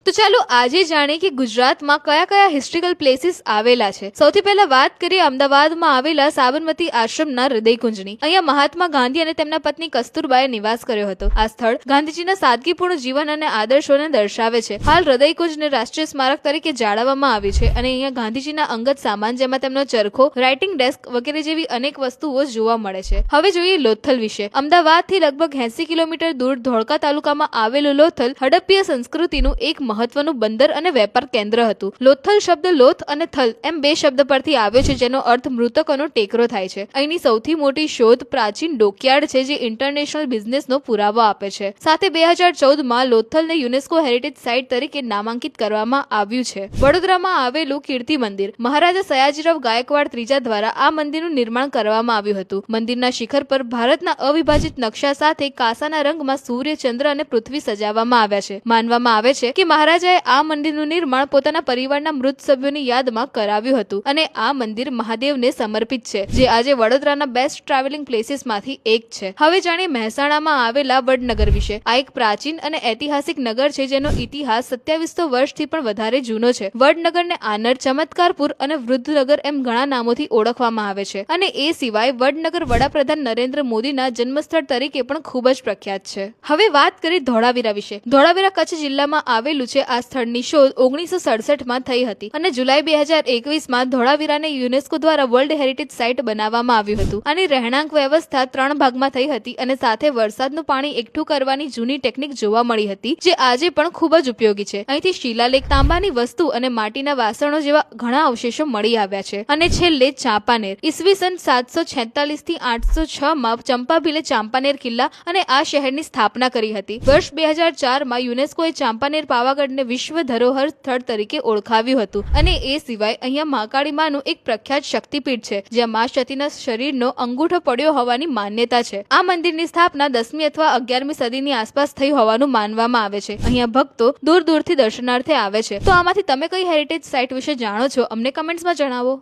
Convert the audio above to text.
તો ચાલો આજે જાણીએ કે ગુજરાતમાં કયા કયા હિસ્ટોરિકલ પ્લેસીસ આવેલા છે। સૌથી પહેલા વાત કરીએ અમદાવાદમાં આવેલા સાબરમતી આશ્રમના હૃદયકુંજની। અહીંયા મહાત્મા ગાંધી અને તેમના પત્ની કસ્તુરબાએ નિવાસ કર્યો હતો। આ સ્થળ ગાંધીજીના સાદગીપૂર્ણ જીવન અને આદર્શોને દર્શાવે છે। હાલ હૃદયકુંજને રાષ્ટ્રીય સ્મારક તરીકે જાળવવામાં આવ્યું છે અને અહીંયા ગાંધીજીના અંગત સામાન જેમાં તેમનો ચરખો, રાઇટિંગ ડેસ્ક વગેરે જેવી અનેક વસ્તુઓ જોવા મળે છે। હવે જોઈએ લોથલ વિશે। અમદાવાદથી લગભગ 80 કિલોમીટર દૂર ધોળકા તાલુકામાં આવેલું લોથલ હડપ્પીય સંસ્કૃતિનું એક મહત્વનું બંદર અને વેપાર કેન્દ્ર હતું। લોથલ શબ્દ લોથ અને થલ એમ બે શબ્દ પરથી આવ્યો છે જેનો અર્થ મૃતકોનો ટેકરો થાય છે। અહીંની સૌથી મોટી શોધ પ્રાચીન ડોકયાર્ડ છે જે ઇન્ટરનેશનલ બિઝનેસનો પુરાવો આપે છે। સાથે 2014માં લોથલને યુનેસ્કો હેરિટેજ સાઇટ તરીકે નામાંકિત કરવામાં આવ્યું છે। વડોદરામાં આવેલું કીર્તિ મંદિર મહારાજા સયાજીરાવ ગાયકવાડ ત્રીજા દ્વારા આ મંદિરનું નિર્માણ કરવામાં આવ્યું હતું। મંદિરના શિખર પર ભારતના અવિભાજિત નકશા સાથે કાંસાના રંગમાં સૂર્ય, ચંદ્ર અને પૃથ્વી સજાવવામાં આવ્યા છે। માનવામાં આવે છે કે મહારાજાએ આ મંદિરનું નિર્માણ પોતાના પરિવારના મૃત સભ્યોની યાદમાં કરાવ્યું હતું અને આ મંદિર મહાદેવને સમર્પિત છે જે આજે વડોદરાના બેસ્ટ ટ્રાવેલિંગ પ્લેસીસમાંથી એક છે। હવે જાણીએ મહેસાણામાં આવેલા વડનગર વિશે। આ એક પ્રાચીન અને ઐતિહાસિક નગર છે જેનો ઇતિહાસ 2700 વર્ષથી પણ વધારે જૂનો છે। વડનગરને આનર, ચમત્કારપુર અને વૃદ્ધનગર એમ ઘણા નામોથી ઓળખવામાં આવે છે અને એ સિવાય વડનગર વડાપ્રધાન નરેન્દ્ર મોદીના જન્મસ્થળ તરીકે પણ ખૂબ જ પ્રખ્યાત છે। હવે વાત કરીએ ધોળાવીરા વિશે। ધોળાવીરા કચ્છ જિલ્લામાં આવેલું છે। આ સ્થળની શોધ 1967માં થઈ હતી અને જુલાઈ 2021માં ધોળાવીરાને યુનેસ્કો દ્વારા વર્લ્ડ હેરિટેજ સાઇટ બનાવવામાં આવ્યું હતું। આની રહેણાંક વ્યવસ્થા 3 ભાગમાં થઈ હતી અને સાથે વરસાદનું પાણી એકઠું કરવાની જૂની ટેકનિક જોવા મળી હતી જે આજે પણ ખૂબ જ ઉપયોગી છે। અહીંથી શિલાલેખ, તાંબાની વસ્તુ અને માટીના વાસણો જેવા ઘણા અવશેષો મળી આવ્યા છે। અને છેલ્લે ચાંપાનેર। ઈસવીસન 746 થી 806માં ચંપાભીલે ચાંપાનેર કિલ્લા અને આ શહેરની સ્થાપના કરી હતી। વર્ષ 2004માં યુનેસ્કોએ ચાંપાનેર પાવાગઢને વિશ્વ ધરોહર સ્થળ તરીકે ઓળખાવ્યું હતું અને એ સિવાય અહીંયા મહાકાળી માનું એક પ્રખ્યાત શક્તિપીઠ છે જ્યાં મા સતીના શરીરનો અંગૂઠો પડ્યો હોવાની માન્યતા છે। આ મંદિરની સ્થાપના 10મી અથવા 11મી સદીની આસપાસ થઈ હોવાનું માનવામાં આવે છે। અહીંયા ભક્તો દૂર દૂરથી દર્શનાર્થે આવે છે। તો આમાંથી તમે કઈ હેરિટેજ સાઇટ વિશે જાણો છો અમને કમેન્ટ્સમાં જણાવો।